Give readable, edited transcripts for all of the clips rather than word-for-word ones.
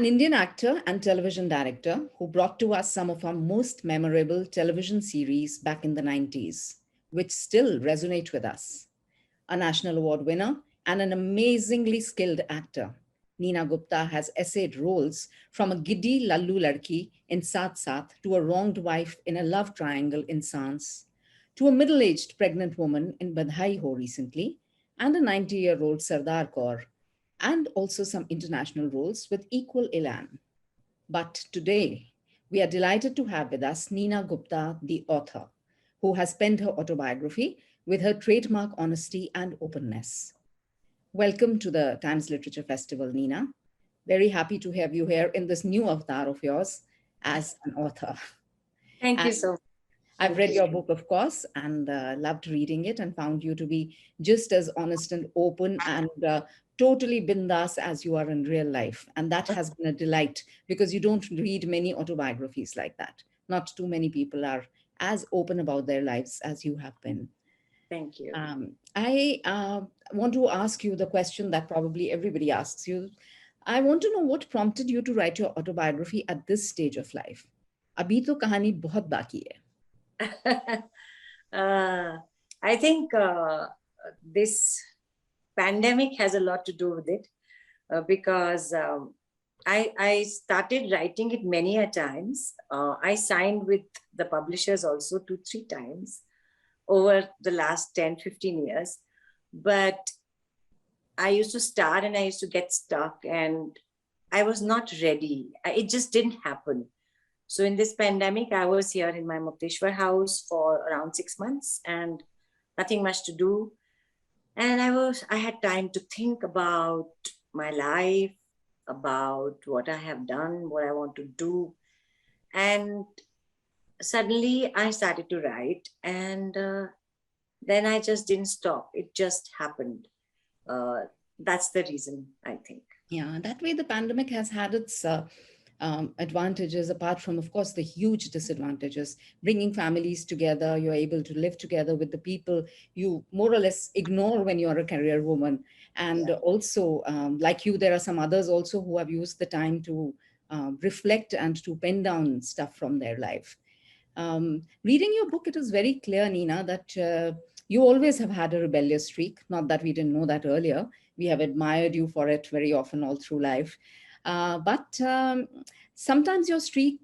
Indian actor and television director who brought to us some of our most memorable television series back in the 90s, which still resonate with us. A national award winner and an amazingly skilled actor. Neena Gupta has essayed roles from a giddy lallu ladki in Saath Saath to a wronged wife in a love triangle in Sans, to a middle-aged pregnant woman in Badhai Ho recently, and a 90-year-old Sardar Kaur, and also some international roles with equal elan. But today, we are delighted to have with us Neena Gupta, the author, who has penned her autobiography with her trademark honesty and openness. Welcome to the Times Literature Festival, Neena. Very happy to have you here in this new avatar of yours as an author. Thank you And so much. I've read your book, of course, and loved reading it and found you to be just as honest and open and totally bindas as you are in real life. And that has been a delight because you don't read many autobiographies like that. Not too many people are as open about their lives as you have been. Thank you. I want to ask you the question that probably everybody asks you. I want to know what prompted you to write your autobiography at this stage of life. अभी तो कहानी बहुत बाकी है. I think this pandemic has a lot to do with it because I started writing it many a times. I signed with the publishers also 2-3 times over the last 10-15 years. But I used to start and I used to get stuck and I was not ready. It just didn't happen. So in this pandemic, I was here in my Mukteshwar house for around 6 months and nothing much to do. And I had time to think about my life, about what I have done, what I want to do. And suddenly I started to write and then I just didn't stop. It just happened. That's the reason, I think. Yeah, that way the pandemic has had its advantages, apart from, of course, the huge disadvantages. Bringing families together, you're able to live together with the people you more or less ignore when you're a career woman. And also, like you, there are some others also who have used the time to reflect and to pen down stuff from their life. Reading your book, it is very clear, Neena, that you always have had a rebellious streak. Not that we didn't know that earlier. We have admired you for it very often all through life. But sometimes your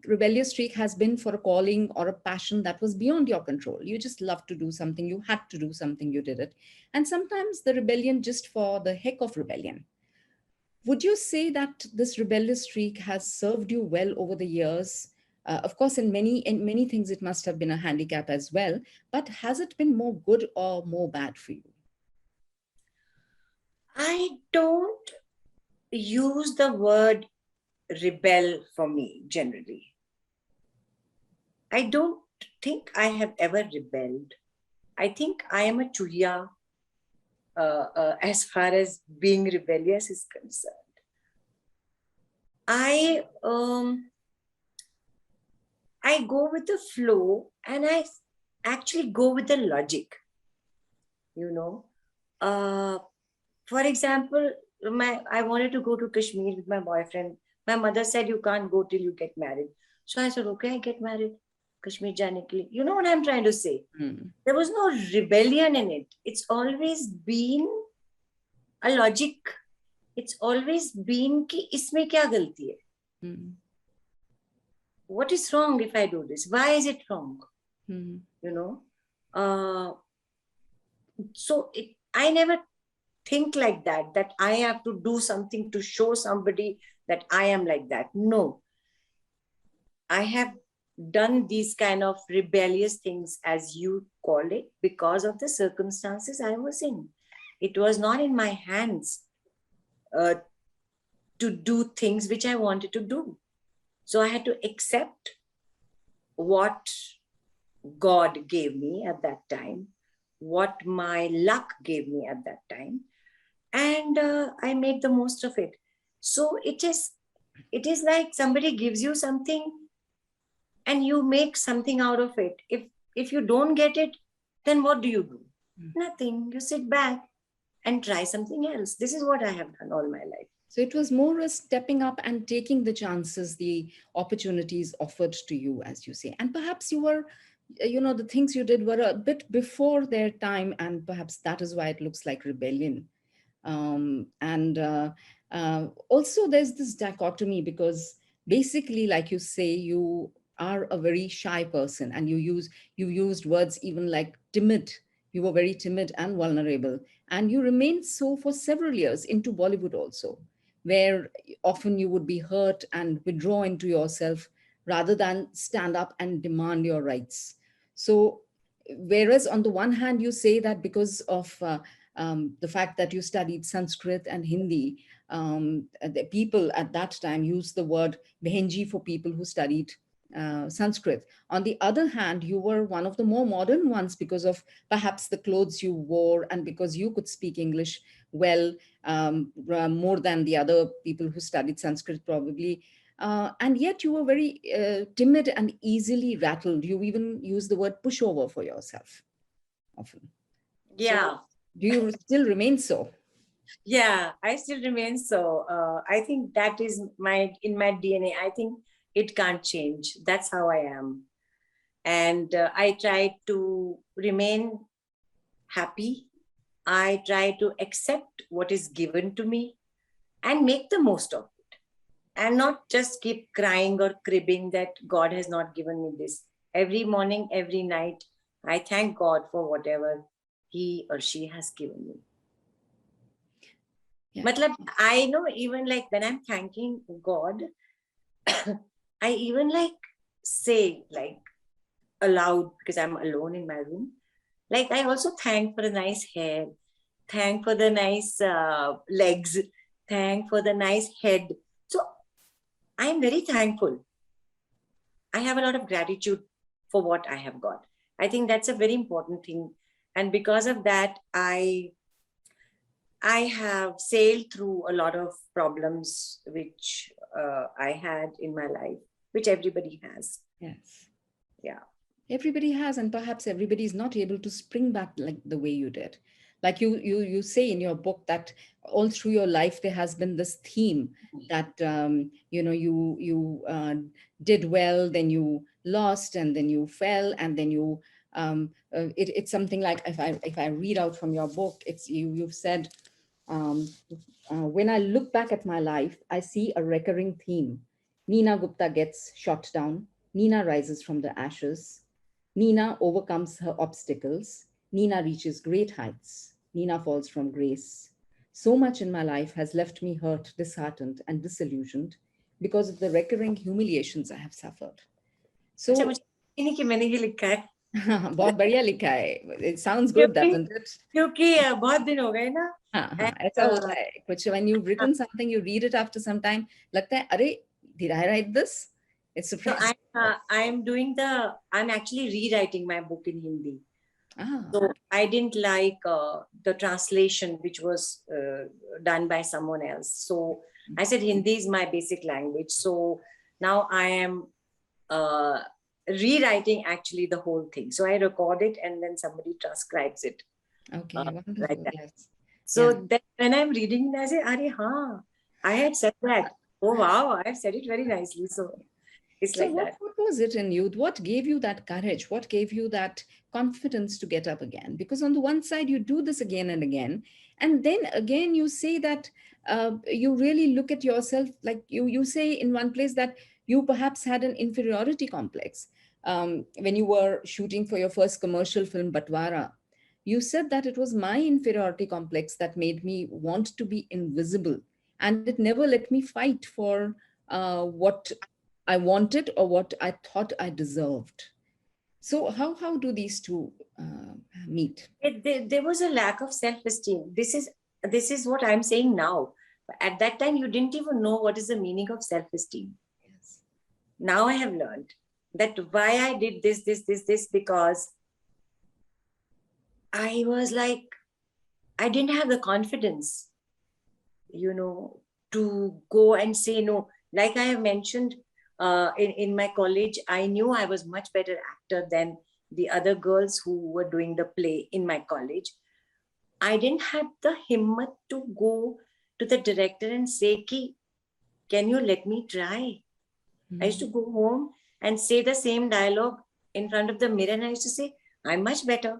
rebellious streak has been for a calling or a passion that was beyond your control. You just loved to do something, you had to do something, you did it. And sometimes the rebellion just for the heck of rebellion. Would you say that this rebellious streak has served you well over the years? Of course, in many things, it must have been a handicap as well. But has it been more good or more bad for you? I don't use the word rebel for me generally. I don't think I have ever rebelled. I think I am a chuya as far as being rebellious is concerned. I go with the flow and I actually go with the logic, you know. For example, I wanted to go to Kashmir with my boyfriend. My mother said, you can't go till you get married. So I said, okay, I get married. Kashmir jane ke liye. You know what I'm trying to say? There was no rebellion in it. It's always been a logic. It's always been ki isme kya galti hai? What is wrong if I do this? Why is it wrong? You know? I never think like that I have to do something to show somebody that I am like that. No. I have done these kind of rebellious things, as you call it, because of the circumstances I was in. It was not in my hands to do things which I wanted to do. So I had to accept what God gave me at that time, what my luck gave me at that time. And I made the most of it. So it is like somebody gives you something and you make something out of it. If you don't get it, then what do you do? Nothing. You sit back and try something else. This is what I have done all my life. So it was more a stepping up and taking the chances, the opportunities offered to you, as you say. And perhaps you were, the things you did were a bit before their time, and perhaps that is why it looks like rebellion. And also there's this dichotomy, because basically, like you say, you are a very shy person, and you used words even like timid. You were very timid and vulnerable, and you remained so for several years into Bollywood also, where often you would be hurt and withdraw into yourself rather than stand up and demand your rights. So whereas on the one hand you say that because of the fact that you studied Sanskrit and Hindi, the people at that time used the word behenji for people who studied Sanskrit. On the other hand, you were one of the more modern ones because of perhaps the clothes you wore, and because you could speak English well, more than the other people who studied Sanskrit probably. And yet you were very timid and easily rattled. You even use the word pushover for yourself often. So Yeah. do you still remain so? Yeah, I still remain so. I think that is in my DNA. I think it can't change. That's how I am. And I try to remain happy. I try to accept what is given to me and make the most of it, and not just keep crying or cribbing that God has not given me this. Every morning, every night, I thank God for whatever he or she has given me. Yeah. Matlab, I know, even like when I'm thanking God, I even like say like aloud, because I'm alone in my room. Like I also thank for the nice hair, thank for the nice legs, thank for the nice head. So I'm very thankful. I have a lot of gratitude for what I have got. I think that's a very important thing. And because of that, I have sailed through a lot of problems which I had in my life, which everybody has. Yes. Yeah. Everybody has, and perhaps everybody is not able to spring back like the way you did. Like you say in your book that all through your life there has been this theme that you did well, then you lost, and then you fell, and then it's something like, if I read out from your book, it's you've said, um, when I look back at my life, I see a recurring theme. Neena Gupta gets shot down. Neena rises from the ashes. Neena overcomes her obstacles. Neena reaches great heights. Neena falls from grace. So much in my life has left me hurt, disheartened, and disillusioned because of the recurring humiliations I have suffered. अच्छा, So, मुझे इन्हीं की मैंने ये लिखा है बहुत बढ़िया लिखा है. It sounds good, क्योंकि doesn't it? क्योंकि बहुत दिन हो गए ना. हाँ हाँ, And, ऐसा होता है कुछ. When you've written something, you read it after some time, लगता है अरे, did I write this? It's so surprising. I'm actually rewriting my book in Hindi. Ah, So I didn't like the translation, which was done by someone else. So I said Hindi is my basic language. So now I am uh, rewriting actually the whole thing. So I record it and then somebody transcribes it okay, like wonderful. that. Yes. So Yeah. then when I'm reading it, I say, Are, haan, I had said that. Oh, wow, I've said it very nicely. So it's So like what, that. what was it in you? What gave you that courage? What gave you that confidence to get up again? Because on the one side, you do this again and again. And then again, you say that you really look at yourself, like you say in one place that you perhaps had an inferiority complex. When you were shooting for your first commercial film, Batwara, you said that it was my inferiority complex that made me want to be invisible. And it never let me fight for what I wanted or what I thought I deserved. So how do these two meet? There was a lack of self-esteem. This is what I'm saying now. At that time, you didn't even know what is the meaning of self-esteem. Yes. Now I have learned that why I did this, because I was like, I didn't have the confidence, to go and say no. Like I have mentioned, in my college, I knew I was much better actor than the other girls who were doing the play in my college. I didn't have the himmat to go to the director and say, can you let me try? I used to go home and say the same dialogue in front of the mirror, and I used to say, I'm much better.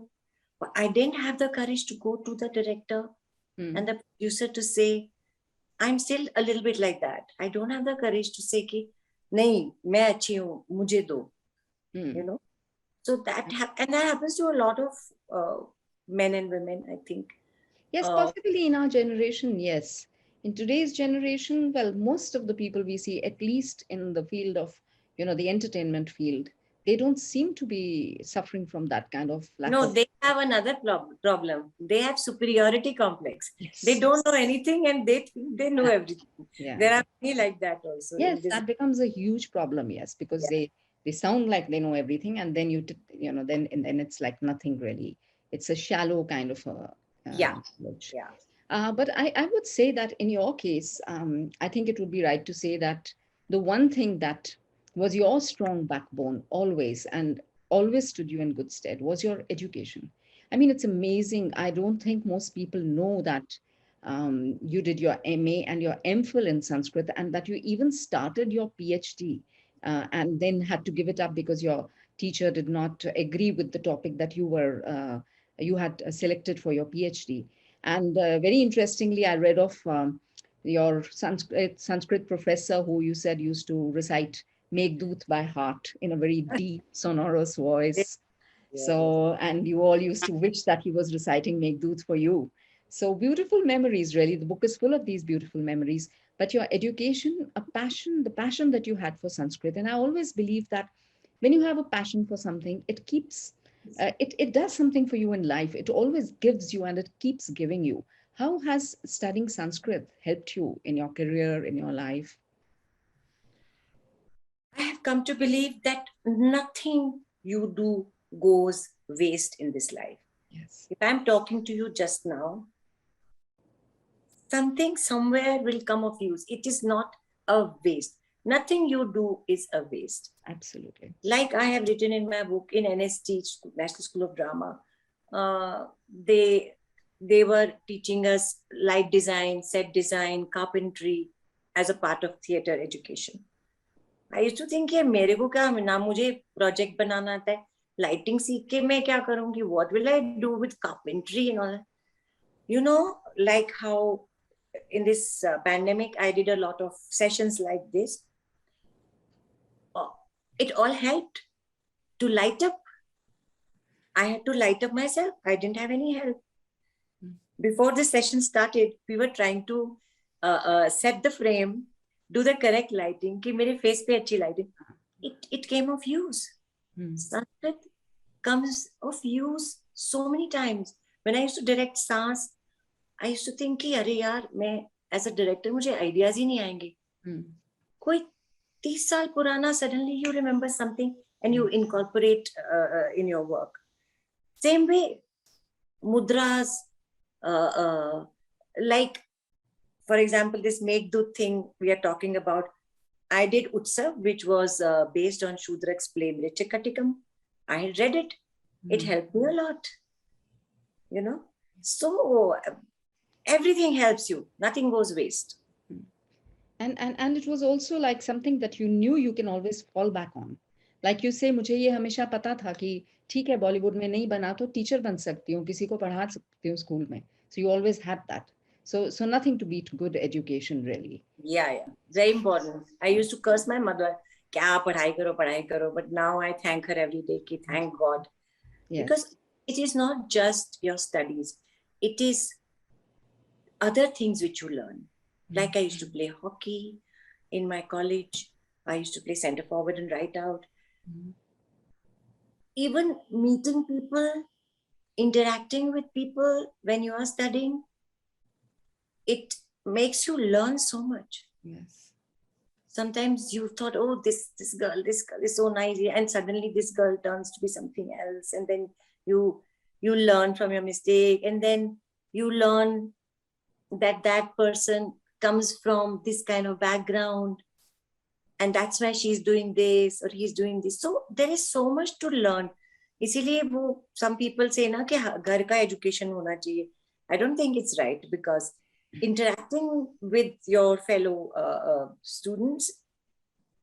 But I didn't have the courage to go to the director and the producer to say, I'm still a little bit like that. I don't have the courage to say, nahi, main achhi hu, mujhe do. You know? So that and that happens to a lot of men and women, I think. Yes, possibly in our generation, yes. In today's generation, well, most of the people we see, at least in the field of, the entertainment field, they don't seem to be suffering from that kind of lack No, of. they have another problem. They have superiority complex. Yes. They don't know anything and they think they know everything. Yeah. There are many like that also. Yes, that becomes a huge problem. Yes, because they sound like they know everything, and then then it's like nothing really. It's a shallow kind of a knowledge. But I would say that in your case, I think it would be right to say that the one thing that was your strong backbone always and always stood you in good stead was your education. I mean, it's amazing. I don't think most people know that you did your MA and your MPhil in Sanskrit, and that you even started your PhD and then had to give it up because your teacher did not agree with the topic that you had selected for your PhD. And very interestingly, I read of your Sanskrit professor who you said used to recite Meghdut by heart in a very deep, sonorous voice. So, and you all used to wish that he was reciting Meghdut for you. So beautiful memories, really. The book is full of these beautiful memories. But your education, a passion, the passion that you had for Sanskrit. And I always believe that when you have a passion for something, it keeps, it does something for you in life. It always gives you and it keeps giving you. How has studying Sanskrit helped you in your career, in your life? I have come to believe that nothing you do goes waste in this life. Yes. If I'm talking to you just now, something somewhere will come of use. It is not a waste. Nothing you do is a waste. Absolutely. Like I have written in my book in NST, National School of Drama, they were teaching us light design, set design, carpentry as a part of theater education. I used to think कि मेरे को क्या ना मुझे project बनाना आता है, lighting सीख के मैं क्या करूँगी? What will I do with carpentry and all that? You know, like how in this pandemic I did a lot of sessions like this. It all helped to light up. I had to light up myself. I didn't have any help. Before the session started, we were trying to set the frame, do the correct lighting, कि मेरे face पे अच्छी lighting. It came of use. Sanskrit comes of use so many times. When I used to direct Saas, I used to think कि अरे यार मैं as a director मुझे ideas ही नहीं आएंगे. कोई 30 साल पुराना, suddenly you remember something and you incorporate in your work. Same way, mudras, like, for example, this Meghdut thing we are talking about. I did Utsav, which was based on Shudrak's play Mrichakatikam. I read it. It helped me a lot. You know? So everything helps you. Nothing goes waste. And it was also like something that you knew you can always fall back on. Like you say, मुझे ये हमेशा पता था कि ठीक है बॉलीवुड में नहीं बना तो टीचर बन सकती हूँ, किसी को पढ़ा सकती हूँ स्कूल में. So you always had that. So nothing to beat good education really. Yeah. Very important. I used to curse my mother, क्या पढ़ाई करो, but now I thank her every day, कि thank God. Yes. Because it is not just your studies. It is other things which you learn. Like I used to play hockey in my college. I used to play center forward and right out. Even meeting people, interacting with people when you are studying, it makes you learn so much. Yes. Sometimes you thought, oh, this girl is so nice, and suddenly this girl turns to be something else, and then you learn from your mistake, and then you learn that person comes from this kind of background, and that's why she's doing this or he's doing this. So there is so much to learn. इसीलिए वो some people say ना कि घर का education होना चाहिए. I don't think it's right, because interacting with your fellow students,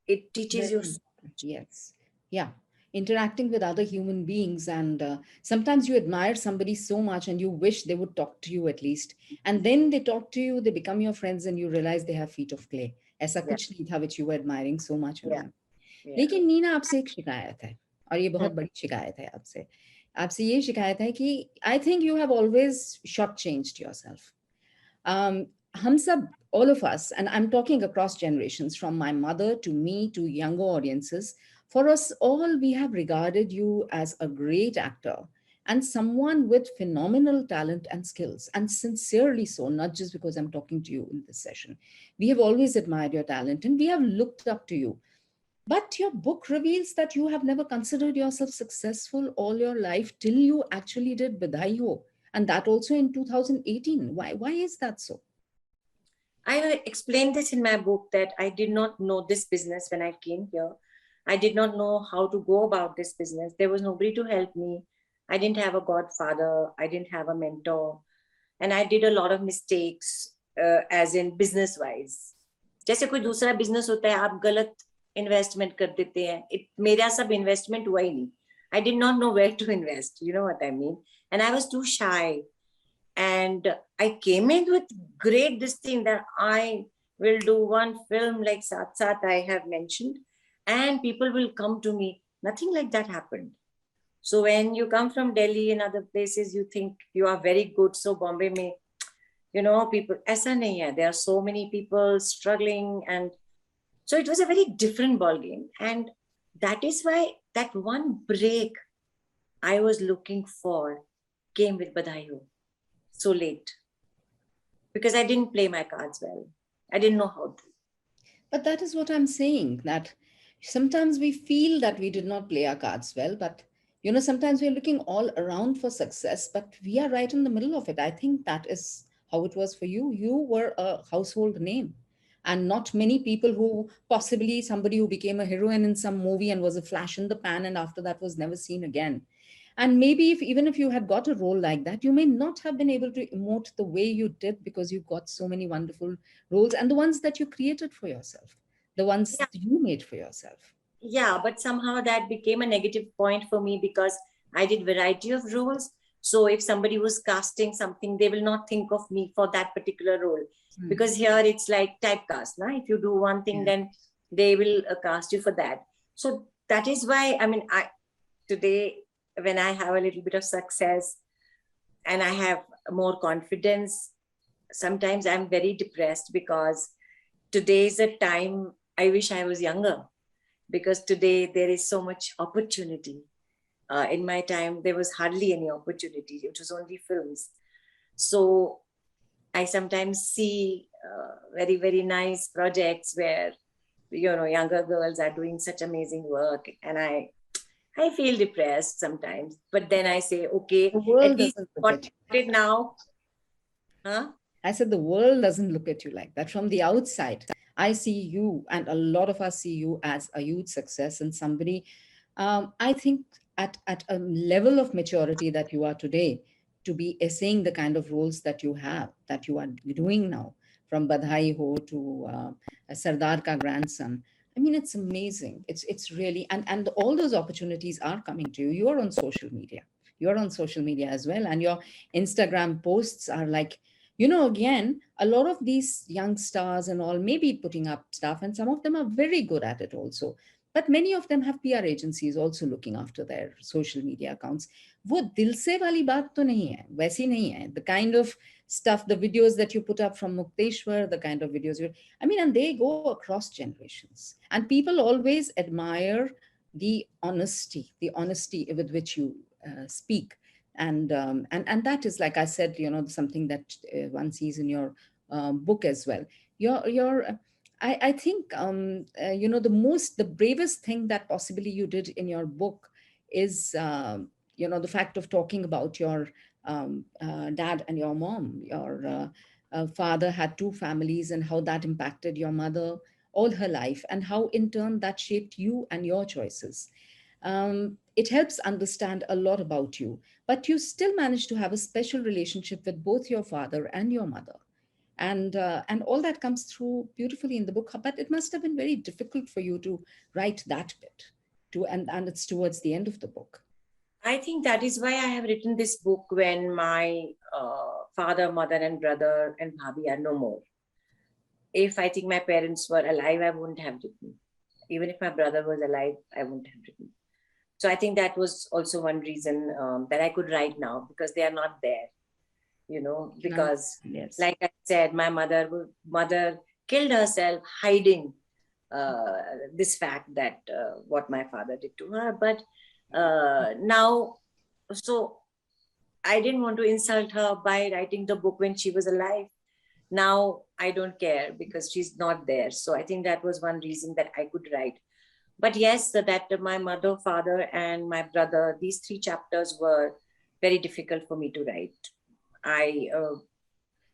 it teaches Very you so important. much. Yes. Yeah. Interacting with other human beings. And sometimes you admire somebody so much and you wish they would talk to you at least. And then they talk to you, they become your friends, and you realize they have feet of clay. ऐसा Yeah, कुछ नहीं था which you were admiring so much in yeah, them. yeah. लेकिन नीना, आपसे एक शिकायत है, और ये Hmm. बहुत बड़ी शिकायत है आपसे। आपसे ये शिकायत है कि I think you have always short changed yourself. हम सब, all of us, and I'm talking across generations, from my mother to me to younger audiences, for us all, we have regarded you as a great actor and someone with phenomenal talent and skills, and sincerely so, not just because I'm talking to you in this session. We have always admired your talent and we have looked up to you. But your book reveals that you have never considered yourself successful all your life till you actually did Bidhai Ho, and that also in 2018. Why is that so? I will explain this in my book that I did not know this business when I came here. I did not know how to go about this business. There was nobody to help me. I didn't have a godfather. I didn't have a mentor. And I did a lot of mistakes, as in business wise. जैसे कोई दूसरा business होता है, आप गलत investment कर देते हैं. मेरा सब इन्वेस्टमेंट हुआ ही नहीं. I did not know where to invest. You know what I mean? And I was too shy. And I came in with great this thing that I will do one film like Sat Sat I have mentioned, and people will come to me. Nothing like that happened. So when you come from Delhi and other places, you think you are very good. So Bombay may, people, aisa nahi hai. There are so many people struggling. And so it was a very different ball game. And that is why that one break I was looking for came with Badai Ho so late, because I didn't play my cards well. I didn't know how to. But that is what I'm saying, that sometimes we feel that we did not play our cards well, but sometimes we're looking all around for success, but we are right in the middle of it. I think that is how it was for you. You were a household name. And not many people, who possibly somebody who became a heroine in some movie and was a flash in the pan and after that was never seen again. And maybe if even if you had got a role like that, you may not have been able to emote the way you did because you got so many wonderful roles, and the ones that you created for yourself, the ones Yeah, you made for yourself. yeah, but somehow that became a negative point for me because I did variety of roles. So if somebody was casting something, they will not think of me for that particular role, Hmm. because here it's like typecast. Now, if you do one thing, Yeah. then they will cast you for that. So that is why I mean, I today when I have a little bit of success and I have more confidence, sometimes I'm very depressed because today is a time I wish I was younger, because today there is so much opportunity. In my time, there was hardly any opportunity. It was only films. So I sometimes see very, very nice projects where, younger girls are doing such amazing work. And I feel depressed sometimes. But then I say, The okay, at world least doesn't look got at you like it that. now. Huh? I said the world doesn't look at you like that. From the outside, I see you, and a lot of us see you as a huge success and somebody, I think, at a level of maturity that you are today, to be essaying the kind of roles that you have, that you are doing now, from Badhai Ho to Sardar Ka Grandson. I mean, it's amazing. It's really, and all those opportunities are coming to you. You are on social media. You're on social media as well, and your Instagram posts are like, again, a lot of these young stars and all may be putting up stuff, and some of them are very good at it also. But many of them have PR agencies also looking after their social media accounts. वो दिल से वाली बात तो नहीं है, वैसी नहीं है. The kind of stuff, the videos that you put up from Mukteshwar, the kind of videos I mean, and they go across generations. And people always admire the honesty with which you speak. And that is, like I said, something that one sees in your book as well. Your I think the bravest thing that possibly you did in your book is the fact of talking about your dad and your mom. Your father had two families, and how that impacted your mother all her life, and how in turn that shaped you and your choices. It helps understand a lot about you, but you still manage to have a special relationship with both your father and your mother. and all that comes through beautifully in the book. But it must have been very difficult for you to write that bit, and it's towards the end of the book. I think that is why I have written this book when my father, mother, and brother and bhabhi are no more. If I think my parents were alive, I wouldn't have written. Even if my brother was alive, I wouldn't have written. So I think that was also one reason that I could write now, because they are not there, No. because Yes. like I said, my mother killed herself hiding this fact that what my father did to her. But now, so I didn't want to insult her by writing the book when she was alive. Now I don't care because she's not there. So I think that was one reason that I could write. But yes, that my mother, father, and my brother, these 3 chapters were very difficult for me to write. I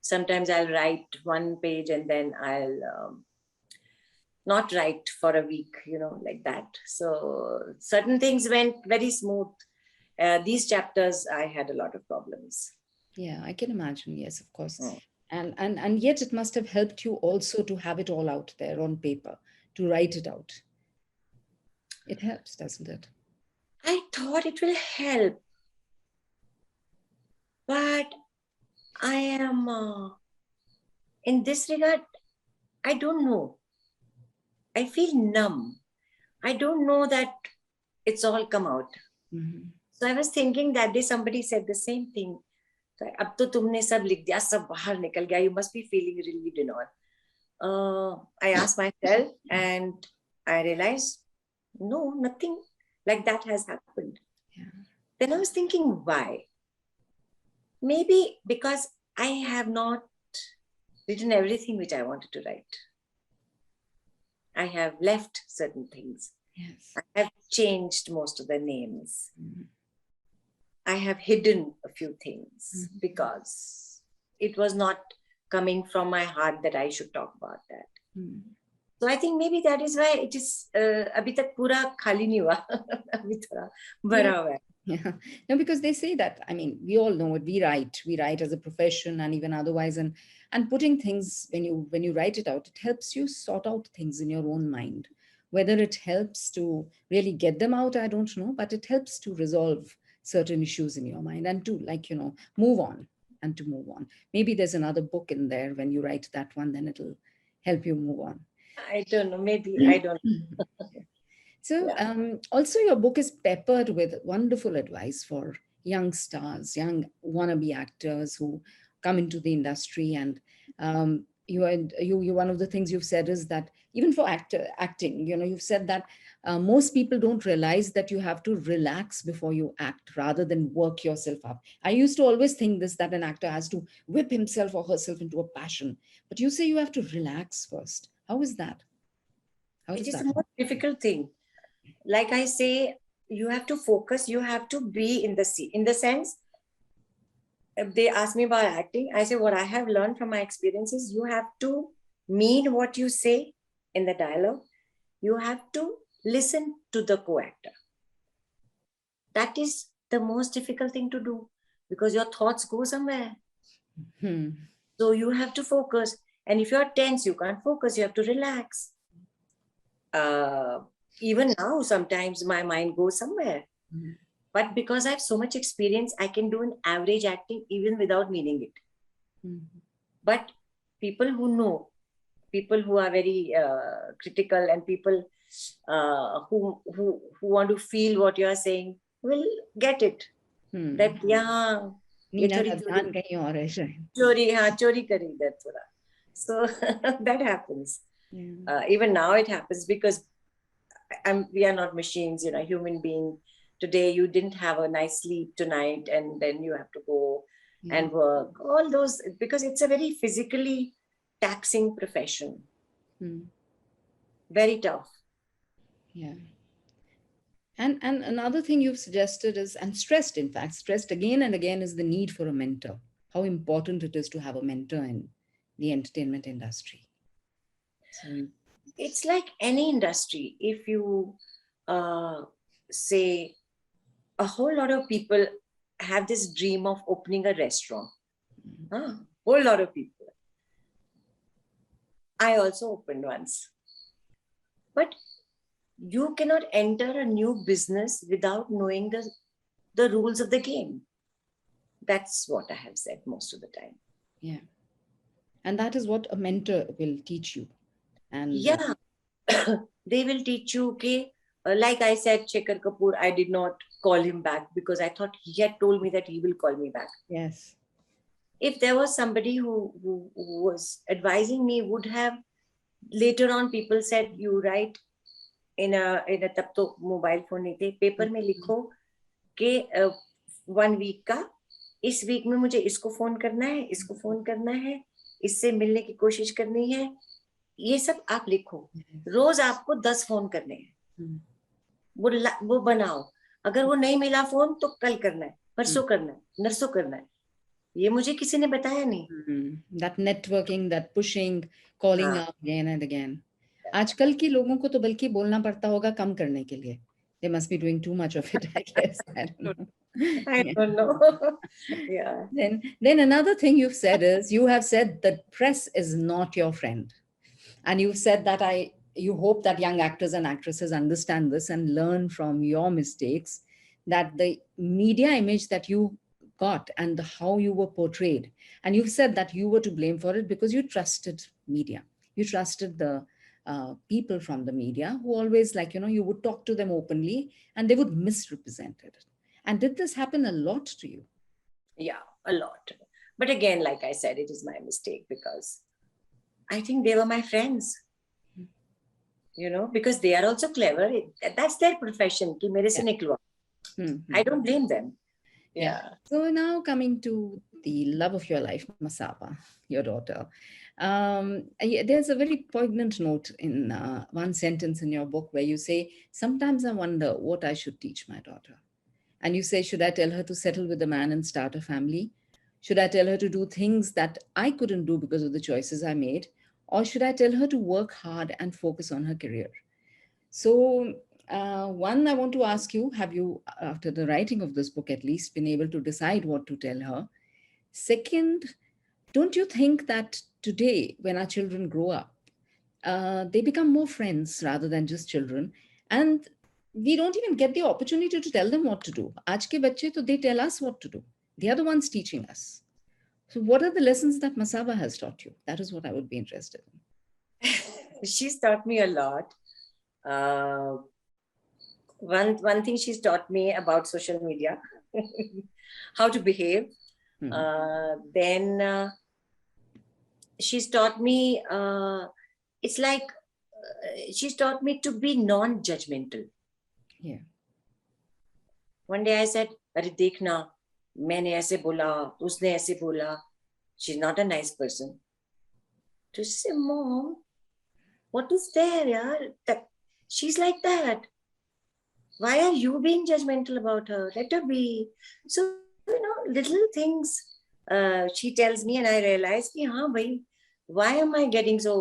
sometimes I'll write one page and then I'll not write for a week, like that. So certain things went very smooth. These chapters, I had a lot of problems. Yeah, I can imagine. Yes, of course. Mm. And yet it must have helped you also to have it all out there on paper, to write it out. It helps, doesn't it? I thought it will help, but I am, in this regard, I don't know. I feel numb. I don't know that it's all come out. Mm-hmm. So I was thinking that day somebody said the same thing. अब तो तुमने सब लिख दिया, सब बाहर निकल गया. You must be feeling relieved and all. I asked myself and I realized, no, nothing like that has happened. Yeah. Then I was thinking, why? Maybe because I have not written everything which I wanted to write. I have left certain things. Yes. I have changed most of the names. Mm-hmm. I have hidden a few things Mm-hmm. because it was not coming from my heart that I should talk about that. Mm-hmm. So I think maybe that is why it is abhi tak pura khali nahi hua. Abhi thoda bhara hua hai. Yeah. No, because they say that, I mean, we all know it. We write as a profession and even otherwise. And putting things, when you write it out, it helps you sort out things in your own mind. Whether it helps to really get them out, I don't know, but it helps to resolve certain issues in your mind and to, like, move on and to move on. Maybe there's another book in there. When you write that one, then it'll help you move on. I don't know. Maybe I don't know. So, Yeah. also your book is peppered with wonderful advice for young stars, young wannabe actors who come into the industry. And one of the things you've said is that even for acting, you've said that most people don't realize that you have to relax before you act rather than work yourself up. I used to always think this, that an actor has to whip himself or herself into a passion, but you say you have to relax first. How is that? How It does is the that? most difficult thing. Like I say, you have to focus. You have to be in the scene. In the sense, if they ask me about acting, I say what I have learned from my experiences, you have to mean what you say in the dialogue. You have to listen to the co-actor. That is the most difficult thing to do because your thoughts go somewhere. Hmm. So you have to focus. And if you're tense, you can't focus. You have to relax. Even now, sometimes my mind goes somewhere. Mm-hmm. But because I have so much experience, I can do an average acting even without meaning it. Mm-hmm. But people who know, people who are very critical, and people who want to feel what you are saying will get it. Hmm. That yeah, ये नीना थोड़ी का ध्यान कहीं और है शायद. चोरी करी इधर थोड़ा. So that happens. Yeah. Even now it happens because we are not machines, human being. Today you didn't have a nice sleep tonight and then you have to go Yeah. and work. All those, because it's a very physically taxing profession. Hmm. Very tough. Yeah. And another thing you've suggested is, and stressed, in fact, stressed again and again, is the need for a mentor. How important it is to have a mentor in the entertainment industry. So, It's like any industry. If you say, a whole lot of people have this dream of opening a restaurant. Whole lot of people. I also opened once. But you cannot enter a new business without knowing the rules of the game. That's what I have said most of the time. Yeah. And that is what a mentor will teach you. And Yeah, they will teach you, okay. Like I said, Shekhar Kapoor, I did not call him back because I thought he had told me that he will call me back. yes. If there was somebody who was advising me, would have later on people said, you write in a तब तो mobile phone नहीं थे, paper में लिखो कि 1 week का, इस week में मुझे इसको फोन करना है, इसको फोन करना है, इससे मिलने की कोशिश करनी है, ये सब आप लिखो, रोज आपको 10 फोन करने हैं, वो बनाओ, अगर वो नहीं मिला फोन तो कल करना है, परसों करना है, नरसों करना है, ये मुझे किसी ने बताया नहीं. That networking, that pushing, calling हाँ. up again and again. आजकल के लोगों को तो बल्कि बोलना पड़ता होगा कम करने के लिए. They must be doing too much of it, I guess. I don't know. I Yeah. don't know. Yeah. Then another thing you've said is you have said that press is not your friend. And you've said that you hope that young actors and actresses understand this and learn from your mistakes, that the media image that you got and how you were portrayed, and you've said that you were to blame for it because you trusted media, you trusted the people from the media who always, like, you would talk to them openly and they would misrepresent it. And did this happen a lot to you? Yeah, a lot. But again, like I said, it is my mistake because I think they were my friends, because they are also clever. That's their profession. Ki mere se niklo. I don't blame them. Yeah. So now coming to the love of your life, Masaba, your daughter. There's a very poignant note in one sentence in your book where you say, sometimes I wonder what I should teach my daughter. And you say, should I tell her to settle with a man and start a family? Should I tell her to do things that I couldn't do because of the choices I made? Or should I tell her to work hard and focus on her career? So, one, I want to ask you, have you, after the writing of this book at least, been able to decide what to tell her? Second, don't you think that today, when our children grow up, they become more friends rather than just children? And we don't even get the opportunity to tell them what to do. Aaj ke bacche, to they tell us what to do. They are the ones teaching us. So, what are the lessons that Masaba has taught you? That is what I would be interested in. She's taught me a lot. One thing she's taught me about social media, how to behave. Then she's taught me, it's like she's taught me to be non-judgmental. Yeah. One day I said, "Arey dekhna, maine aise bola, usne aise bola." She's not a nice person. To say, "Mom, what is there, yaar? She's like that. Why are you being judgmental about her? Let her be." So, little things she tells me, and I realize, bhai, why am I getting so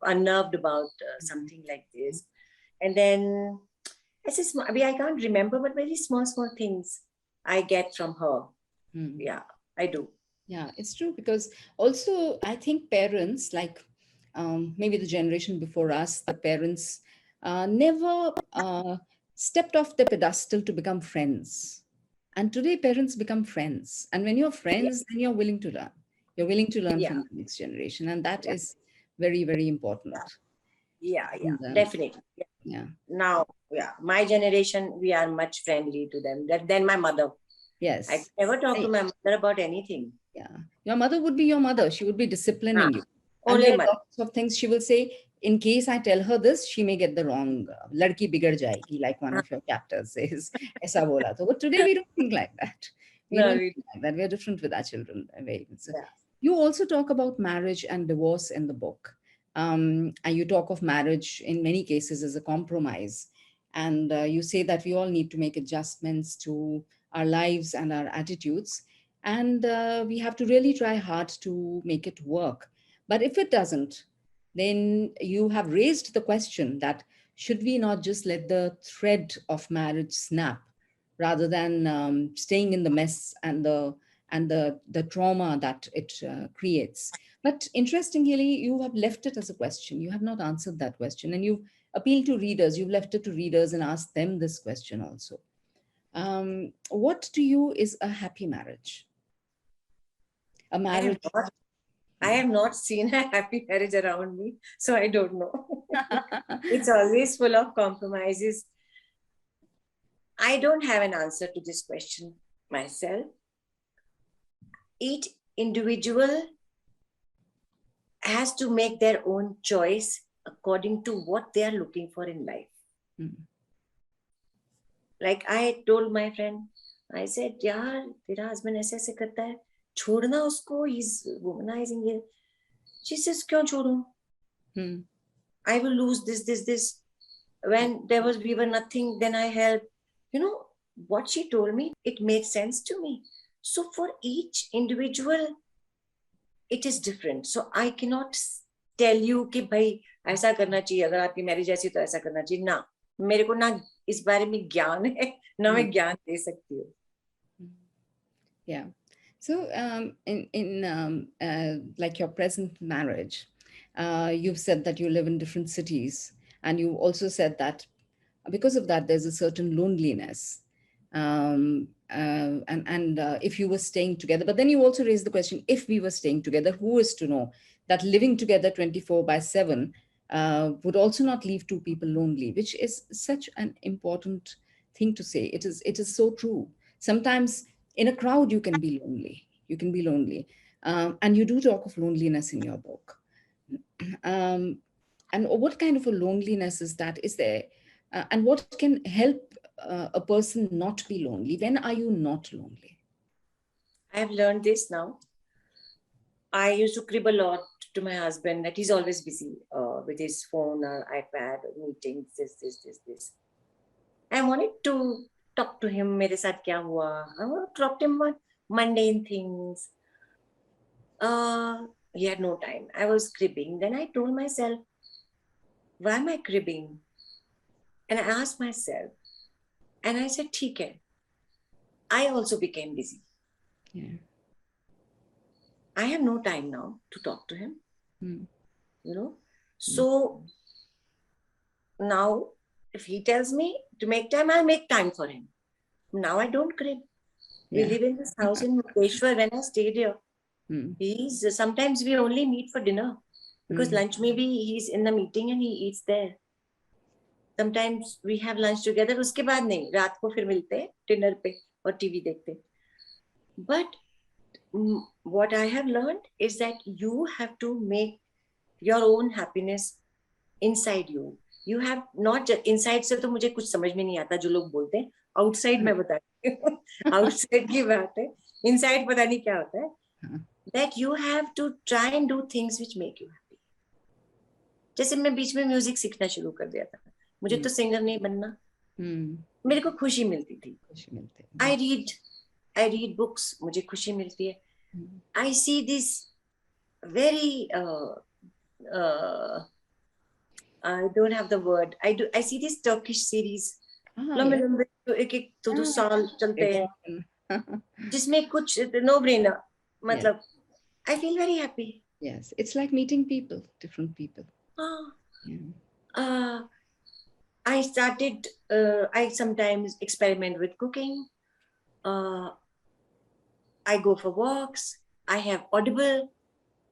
unnerved about something like this? And then I can't remember, but very small things I get from her. Yeah, I do. Yeah, it's true, because also I think parents, like maybe the generation before us, the parents never stepped off the pedestal to become friends. And today parents become friends. And when you're friends, then you're willing to learn. You're willing to learn from the next generation. And that is very, very important. Yeah, And, definitely. Yeah. Now, my generation, we are much friendly to them than my mother. Yes. I never talk to my mother about anything. Yeah. Your mother would be your mother. She would be disciplining you. And Only there are mother. lots of things she will say, in case I tell her this, she may get the wrong, ladki bigad jayegi, like one of your chapters says. Aisa bola tha. But today we don't think like that. We don't think like that. We are different with our children. You also talk about marriage and divorce in the book. And you talk of marriage in many cases as a compromise. And you say that we all need to make adjustments to our lives and our attitudes. And we have to really try hard to make it work. But if it doesn't, then you have raised the question that should we not just let the thread of marriage snap rather than staying in the mess and and the trauma that it creates. But interestingly, you have left it as a question. You have not answered that question, and you've appealed to readers. You've left it to readers and asked them this question also. What to you is a happy marriage? A I have marriage. not, I have not seen a happy marriage around me, so I don't know. It's always full of compromises. I don't have an answer to this question myself. Each individual has to make their own choice according to what they are looking for in life. Like I told my friend, I said, yaar, tera husband aise aise karta hai, chhodna usko, he's womanizing it. She says, kyon chodu? I will lose this. When we were nothing, then I helped. You know, what she told me, it made sense to me. So for each individual, it is different. So I cannot tell you कि भाई ऐसा करना चाहिए, अगर आपकी marriage ऐसी तो ऐसा करना चाहिए ना. मेरे को ना इस बारे में ज्ञान है, ना मैं ज्ञान दे सकती हूँ. Yeah. So like your present marriage, you've said that you live in different cities, and you also said that because of that, there's a certain loneliness. And if you were staying together, but then you also raised the question, if we were staying together, who is to know that living together 24/7 would also not leave two people lonely, which is such an important thing to say. It is so true. Sometimes in a crowd, you can be lonely. You can be lonely. And you do talk of loneliness in your book. And what kind of a loneliness is that? Is there? And what can help a person not be lonely? When are you not lonely? I have learned this now. I used to crib a lot to my husband that he's always busy with his phone or iPad or meetings, this. I wanted to talk to him, mere saath kya hua. I want to talk to him about mundane things. He had no time. I was cribbing. Then I told myself, why am I cribbing? And I asked myself, and I said, theek hai. I also became busy. Yeah. I have no time now to talk to him. You know? So now, if he tells me to make time, I'll make time for him. Now I don't crib. We live in this house in Mukeshwar. When I stayed here, sometimes we only meet for dinner because lunch maybe he's in the meeting and he eats there. Sometimes we have lunch together. उसके बाद नहीं, रात को फिर मिलते हैं dinner पे और TV देखते. But what I have learned is that you have to make your own happiness inside you. You have not just inside से तो मुझे कुछ समझ में नहीं आता जो लोग बोलते हैं. Outside मैं बताती हूँ. Outside की बात है. Inside पता नहीं क्या होता है. That you have to try and do things which make you happy. जैसे मैं बीच में म्यूजिक सीखना शुरू कर दिया था. मुझे तो सिंगर नहीं बनना. मेरे को खुशी मिलती थी. I read books. मुझे खुशी मिलती है. I see this very I don't have the word. I see this Turkish series. लंबे एक दो साल चलते हैं. जिसमें कुछ no brainer. मतलब I feel very happy. Yes, it's like meeting people, different people. I started. I sometimes experiment with cooking. I go for walks. I have Audible.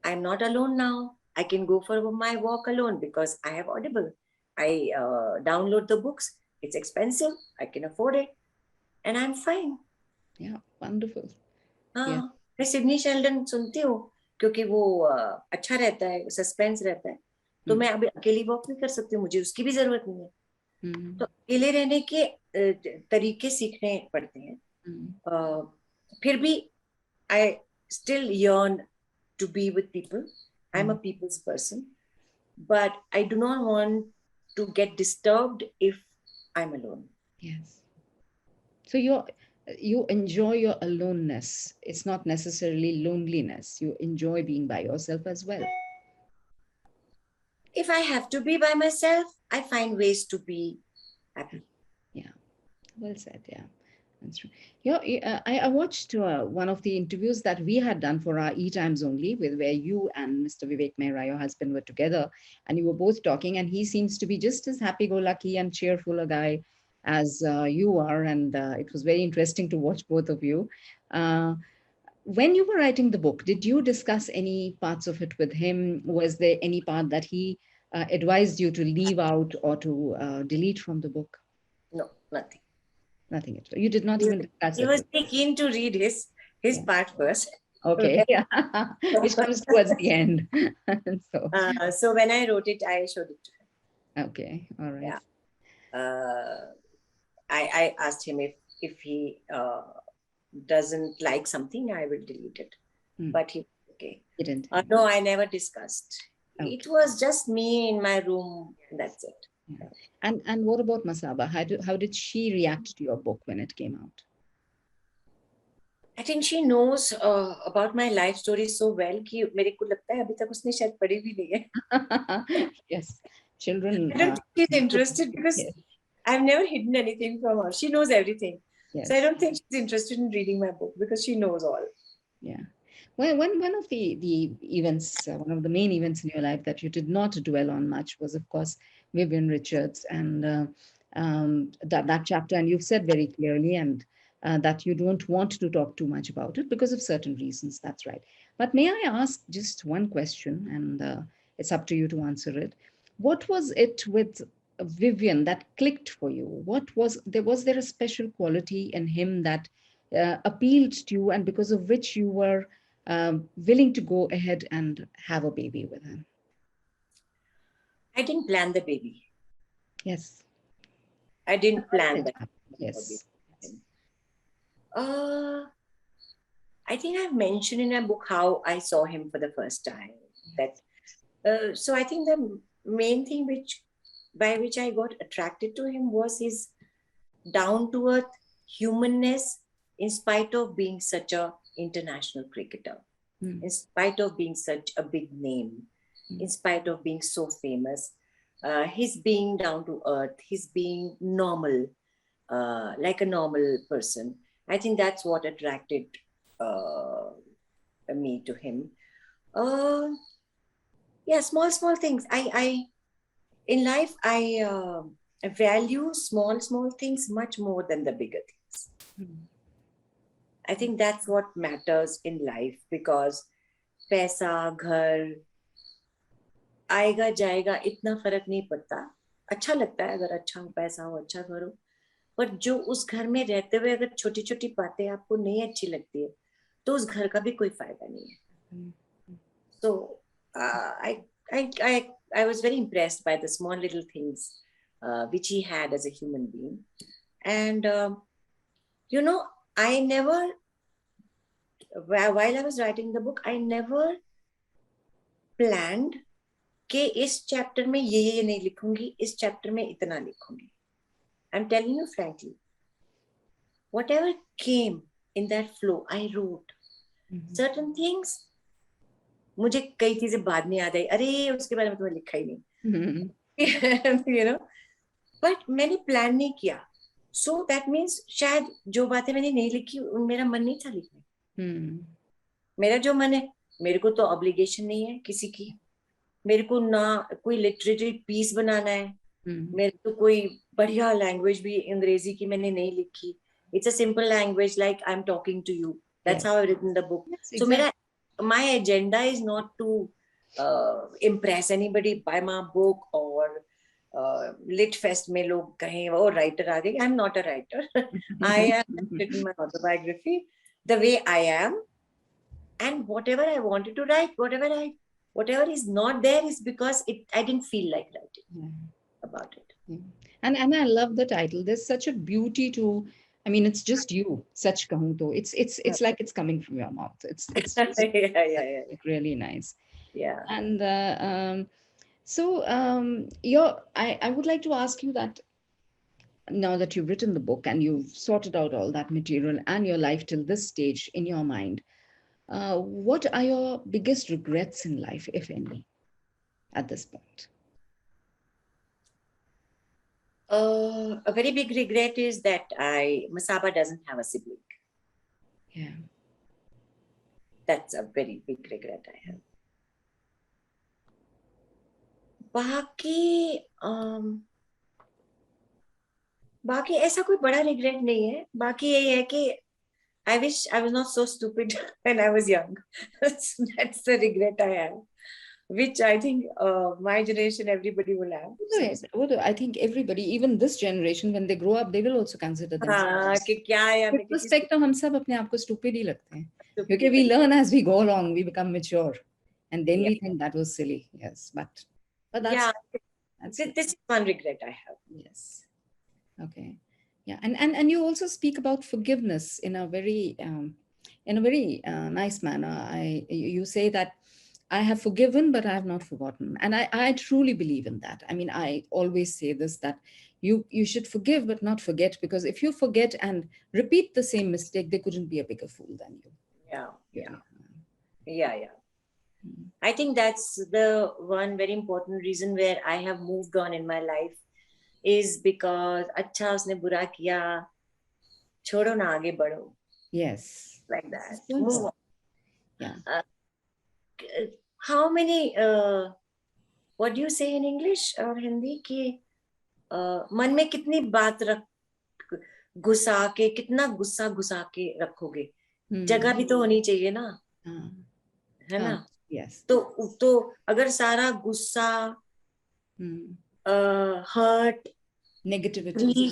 I'm not alone now. I can go for my walk alone because I have Audible. I download the books. It's expensive. I can afford it. And I'm fine. Yeah, wonderful. मैं Sidney Sheldon सुनती हूँ क्योंकि वो अच्छा रहता है, suspense रहता है. तो मैं अभी अकेली वॉक भी कर सकती हूँ, मुझे उसकी भी जरूरत नहीं है. तो अकेले रहने के तरीके सीखने पड़ते हैं. फिर भी I still yearn to be with people. I'm a people's person, but I do not want to get disturbed if I'm alone. Yes. So you enjoy your aloneness. It's not necessarily loneliness. You enjoy being by yourself as well. If I have to be by myself, I find ways to be happy. Yeah. Well said. Yeah. That's true. Yeah, I watched one of the interviews that we had done for our ETimes only, with where you and Mr. Vivek Mehra, your husband, were together, and you were both talking, and he seems to be just as happy-go-lucky and cheerful a guy as you are, and it was very interesting to watch both of you. Uh, when you were writing the book, did you discuss any parts of it with him? Was there any part that he advised you to leave out or to delete from the book? No, nothing. Nothing at all. You did not He, even discuss he it was with very keen to read his him. part first. Okay, yeah, which comes towards the end. So, So when I wrote it, I showed it to him. okay, all right. Yeah. Uh, I asked him if he doesn't like something, I will delete it. Hmm. But he okay. You didn't. No, I never discussed. Okay. It was just me in my room. That's it. Yeah. And what about Masaba? How did she react to your book when it came out? I think she knows about my life story so well कि मेरे को लगता है अभी तक उसने शायद पढ़ी भी नहीं है. Yes, children. I don't think she's interested because Yes, I've never hidden anything from her. She knows everything. So I yes, don't think she's interested in reading my book because she knows all. yeah. Well, one of the events, one of the main events in your life that you did not dwell on much was, of course, Vivian Richards and that chapter. And you've said very clearly and that you don't want to talk too much about it because of certain reasons. That's right. But may I ask just one question, and it's up to you to answer it. What was it with Vivian that clicked for you? What was there? Was there a special quality in him that appealed to you, and because of which you were willing to go ahead and have a baby with him? I didn't plan the baby. Yes. I didn't How did plan it that. happen? Yes. Uh, I think I've mentioned in my book how I saw him for the first time. That so I think the main thing by which I got attracted to him was his down to earth humanness, in spite of being such a international cricketer, in spite of being such a big name, in spite of being so famous. His being down to earth, his being normal, like a normal person. I think that's what attracted uh, me to him. Uh, yeah, small things. I in life I value small things much more than the bigger things. I think that's what matters in life because पैसा घर आएगा जाएगा इतना फर्क नहीं पड़ता. अच्छा लगता है अगर अच्छा पैसा हो अच्छा घर हो, पर जो उस घर में रहते हुए अगर छोटी छोटी बातें आपको नहीं अच्छी लगती है तो उस घर का भी कोई फायदा नहीं है. So I was very impressed by the small little things which he had as a human being. And you know, I never, while I was writing the book, I never planned कि इस chapter में ये नहीं लिखूंगी, इस chapter में इतना लिखूंगी. I'm telling you frankly, whatever came in that flow, I wrote. Certain things मुझे कई चीजें बाद में याद आई, अरे उसके बारे में तो मैं लिखा ही नहीं. You know, but मैंने प्लान नहीं किया. So that means शायद जो बातें मैंने नहीं लिखी मेरा मन नहीं था लिखने. मेरा जो मन है, मेरे को तो ऑब्लिगेशन नहीं है किसी की. मेरे को ना कोई लिटरेरी पीस बनाना है. मेरे को कोई बढ़िया लैंग्वेज भी अंग्रेजी की मैंने नहीं लिखी. It's a simple language like I'm talking to you. That's how I've written the book. Yes, exactly. So my agenda is not to impress anybody by my book or lit fest में लोग कहें वो writer आ गई. I'm not a writer. I have written my autobiography the way I am, and whatever I wanted to write, whatever is not there is because I didn't feel like writing about it. And I love the title. There's such a beauty to. I mean, it's just you, Sach Kahun Toh. It's like it's coming from your mouth. It's yeah. really nice. Yeah. And so I would like to ask you that now that you've written the book and you've sorted out all that material and your life till this stage in your mind, what are your biggest regrets in life, if any, at this point? A very big regret is that Masaba doesn't have a sibling. Yeah. That's a very big regret I have. बाकी बाकी ऐसा कोई बड़ा regret नहीं है. बाकी यही है कि I wish I was not so stupid when I was young. That's the regret I have, which I think my generation everybody will have. I think everybody, even this generation, when they grow up, they will also consider themselves. कि क्या है With perspective, हम सब अपने आप को stupid ही लगते हैं. क्योंकि we learn as we go along, we become mature, and then we think that was silly. Yes, but that's this is one regret I have. Yes. Okay. Yeah, and you also speak about forgiveness in a very nice manner. You say that I have forgiven, but I have not forgotten, and I truly believe in that. I mean, I always say this, that you should forgive but not forget, because if you forget and repeat the same mistake, there couldn't be a bigger fool than you. Yeah. I think that's the one very important reason where I have moved on in my life, is because अच्छा उसने बुरा किया, छोड़ो ना आगे बढ़ो. Yes. Like that. Move on. Yeah. How many what do you say in English or Hindi कि मन में कितनी बात घुसा के, कितना गुस्सा घुसा के रखोगे. जगह भी तो होनी चाहिए ना. है ना. Yes. तो अगर सारा गुस्सा, हर्ट, नेगेटिविटी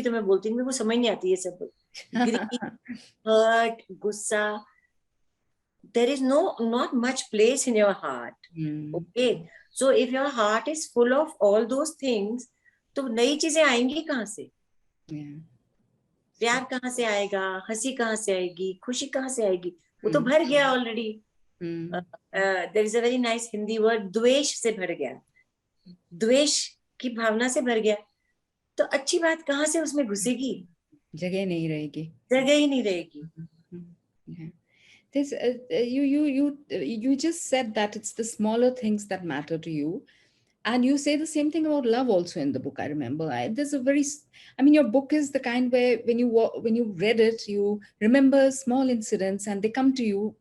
तो मैं बोलती हूँ, मेरे को समझ नहीं आती ये सब. हर्ट, गुस्सा, there is not much place in your heart. Okay, so if your heart is full of all those things, तो नई चीजें आएंगी कहाँ से? प्यार कहाँ से आएगा? हंसी कहाँ से आएगी? खुशी कहाँ से आएगी? वो तो भर गया already. There is a very nice Hindi word, द्वेष से भर गया. द्वेष की भावना से भर गया, तो अच्छी बात कहाँ से उसमें घुसेगी? जगह नहीं रहेगी. जगह ही नहीं रहेगी. This, you just said that it's the smaller things that matter to you, and you say the same thing about love also in the book. I remember, your book is the kind where when you read it, you remember small incidents and they come to you.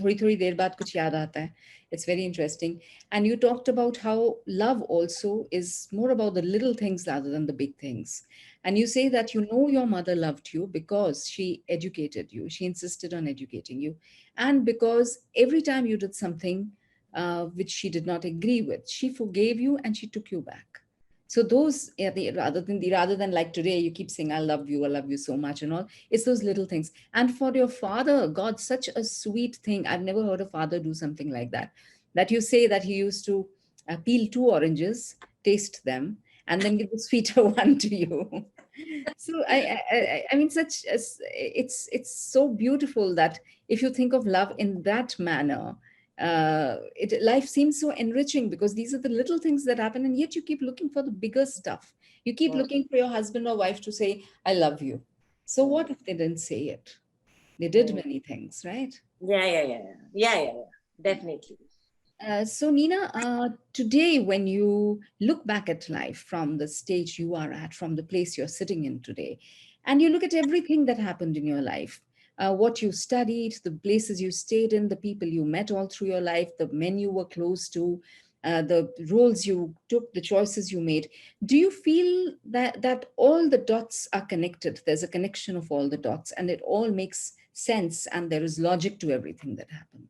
थोड़ी देर बाद कुछ याद आता है. It's very interesting. And you talked about how love also is more about the little things rather than the big things. And you say that your mother loved you because she educated you. She insisted on educating you. And because every time you did something which she did not agree with, she forgave you and she took you back. So those, rather than like today, you keep saying, I love you so much and all, it's those little things. And for your father, God, such a sweet thing. I've never heard a father do something like that. That you say that he used to peel 2 oranges, taste them, and then give the sweeter one to you. So I mean, it's so beautiful that if you think of love in that manner, life seems so enriching, because these are the little things that happen, and yet you keep looking for the bigger stuff. You keep looking for your husband or wife to say, I love you. So what if they didn't say it? They did many things, right? Yeah, definitely. So Neena, today when you look back at life from the stage you are at, from the place you're sitting in today, and you look at everything that happened in your life, what you studied, the places you stayed in, the people you met all through your life, the men you were close to, the roles you took, the choices you made, do you feel that all the dots are connected? There's a connection of all the dots and it all makes sense and there is logic to everything that happened?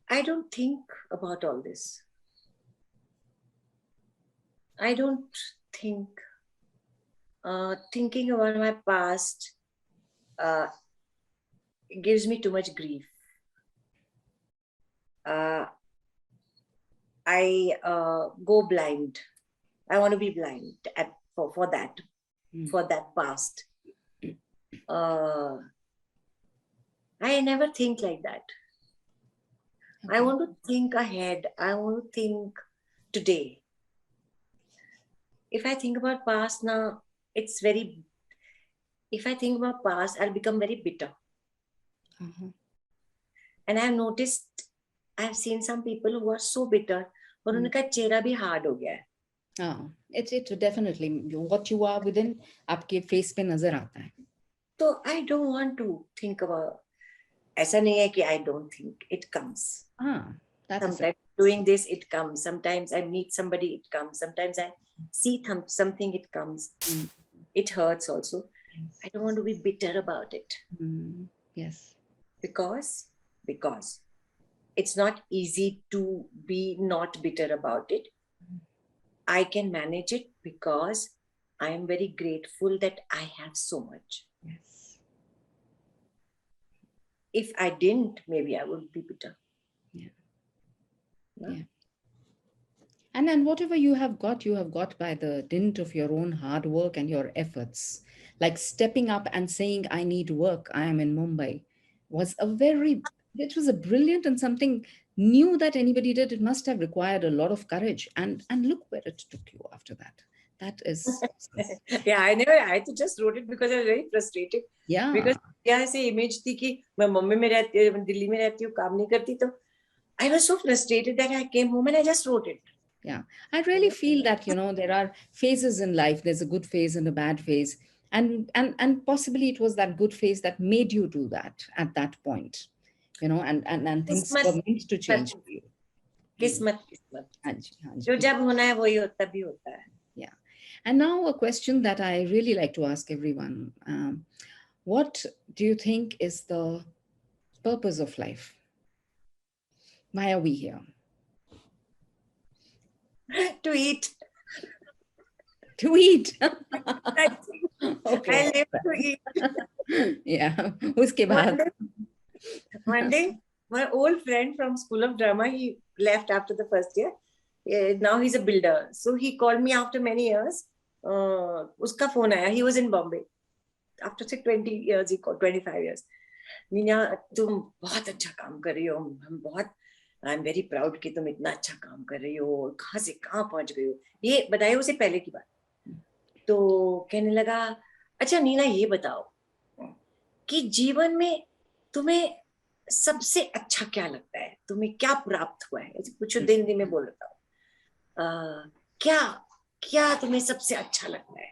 I don't think about all this. I don't think. Thinking about my past gives me too much grief. I go blind. I want to be blind for that past. I never think like that. Okay. I want to think ahead. I want to think today. If I think about past now, if I think about past, I'll become very bitter. And I have noticed, I have seen some people who are so bitter, और उनका चेहरा भी hard हो गया है. It definitely what you are within आपके face पे नजर आता है. So I don't want to think about. ऐसा नहीं है कि I don't think, it comes. Sometimes doing this, it comes. Sometimes I meet somebody, it comes. Sometimes I see something, it comes. It hurts also. I don't want to be bitter about it. Yes. Because it's not easy to be not bitter about it. I can manage it because I am very grateful that I have so much. Yes. If I didn't, maybe I would be bitter. Yeah. And then whatever you have got by the dint of your own hard work and your efforts. Like stepping up and saying, I need work, I am in Mumbai, it was a brilliant and something new that anybody did. It must have required a lot of courage. And look where it took you after that. That is awesome. Yeah, I just wrote it because I was very frustrated. Yeah. Because ऐसे image थी कि मैं मुंबई में रहती हूँ, दिल्ली में रहती हूँ, काम नहीं करती, तो I was so frustrated that I came home and I just wrote it. Yeah, I really feel that, there are phases in life. There's a good phase and a bad phase. And possibly it was that good phase that made you do that at that point, and things were meant to change for you. Kismat. जो जब होना है वही तभी होता है. Yeah. And now a question that I really like to ask everyone. What do you think is the purpose of life? Why are we here? To eat. To eat. Okay. I live to eat. Yeah. Uske baad. One day, my old friend from School of Drama, he left after the first year. Now he's a builder. So he called me after many years. Uska phone aaya. He was in Bombay. After say 20 years, he called 25 years. Neena, तुम बहुत अच्छा काम कर रही हो. हम बहुत I am very proud कि तुम इतना अच्छा काम कर रही हो. कहाँ से कहाँ पहुंच गई हो. ये बताइए उसे पहले की बात. तो कहने लगा, अच्छा नीना ये बताओ कि जीवन में तुम्हें सबसे अच्छा क्या लगता है, तुम्हें क्या प्राप्त हुआ है. ऐसे कुछ दिन में बोल रहा हूँ, क्या क्या तुम्हें सबसे अच्छा लगता है.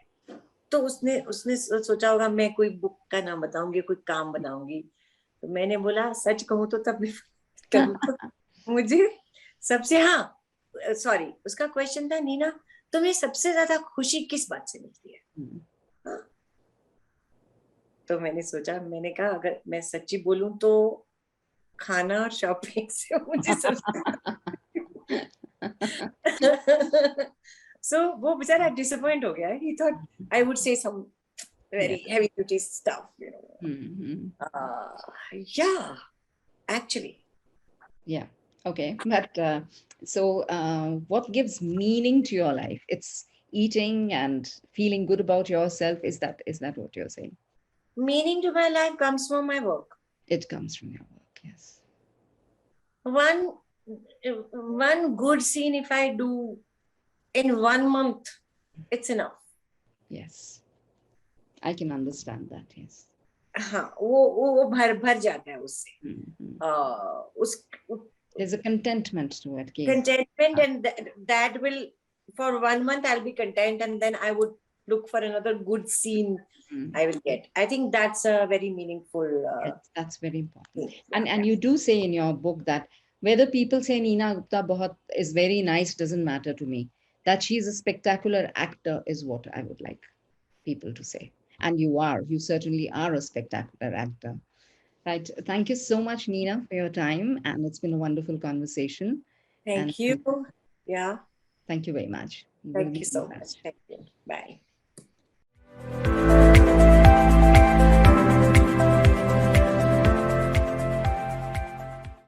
तो उसने सोचा होगा मैं कोई बुक का नाम बताऊंगी, कोई काम बनाऊंगी. तो मैंने बोला सच कहूँ तो तब तो मुझे सबसे, हाँ सॉरी, उसका क्वेश्चन था, नीना तुम्हें सबसे ज्यादा खुशी किस बात से मिलती है. तो मैंने सोचा, मैंने कहा अगर मैं सच्ची बोलूं तो खाना और शॉपिंग से मुझे सबसे So वो बेचारा डिसअपॉइंट हो गया. He thought I would say some very heavy duty stuff, Yeah, actually. Yeah. Okay. But so what gives meaning to your life? It's eating and feeling good about yourself. Is that what you're saying? Meaning to my life comes from my work. It comes from your work, yes. One good scene if I do in 1 month, it's enough. Yes. I can understand that, yes. हाँ, वो भर जाता है उससे. There's a contentment to it. Contentment, and that will, for 1 month I'll be content, and then I would look for another good scene I will get. I think that's a very meaningful. Yes, that's very important. And you do say in your book that whether people say Neena Gupta is very nice doesn't matter to me. That she's a spectacular actor is what I would like people to say. And you certainly are a spectacular actor. Right. Thank you so much, Neena, for your time. And it's been a wonderful conversation. Thank you. Yeah. Thank you very much. Thank you so much. Thank you. Bye.